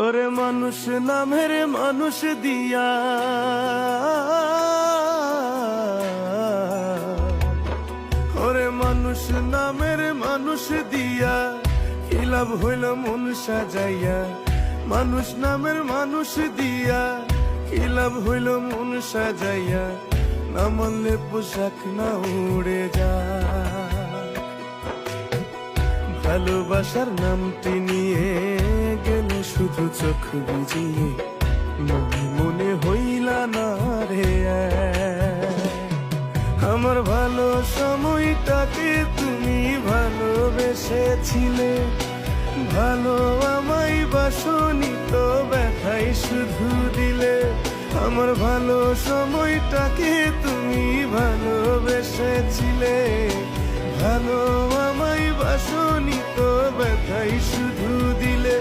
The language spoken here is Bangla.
ওরে মানুষ নামের মানুষ দিয়া, ওরে মানুষ নামের মানুষ দিয়া, কি লাভ হইল মন সাজাইয়া। মানুষ নামের মানুষ দিয়া, কি লাভ হইল মন সাজাইয়া। না মানলে পোশাক না উড়ে যায়। ভালোবাসার নামটি নিয়ে গেলে শুধু চোখ বুঝিয়ে, মনে মনে হইলা না রে আমার ভালো সময়টাকে তুমি ভালোবেসেছিলে। ভালো আমায় বাসনি তো ব্যথাই শুধু দিলে। আমার ভালো সময়টাকে তুমি ভালোবেসেছিলে। ভালো আমায় বাসনি তো ব্যথাই শুধু দিলে।